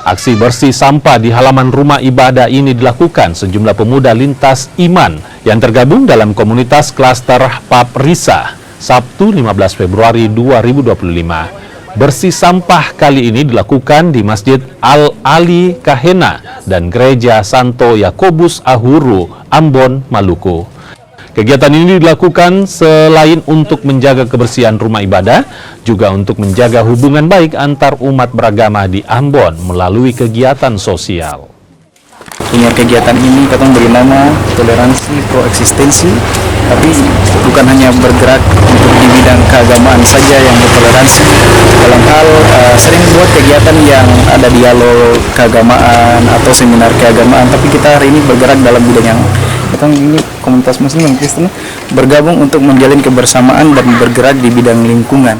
Aksi bersih sampah di halaman rumah ibadah ini dilakukan sejumlah pemuda lintas iman yang tergabung dalam komunitas klaster Paprisa, Sabtu 15 Februari 2025. Bersih sampah kali ini dilakukan di Masjid Al-Ali Kahena dan Gereja Santo Yakobus Ahuru, Ambon, Maluku. Kegiatan ini dilakukan selain untuk menjaga kebersihan rumah ibadah, juga untuk menjaga hubungan baik antar umat beragama di Ambon melalui kegiatan sosial. Punya kegiatan ini kita beri nama toleransi koeksistensi, tapi bukan hanya bergerak untuk di bidang keagamaan saja yang bertoleransi. Dalam hal sering buat kegiatan yang ada dialog keagamaan atau seminar keagamaan, tapi kita hari ini bergerak dalam bidang yang ini komunitas muslim dan Kristen bergabung untuk menjalin kebersamaan dan bergerak di bidang lingkungan.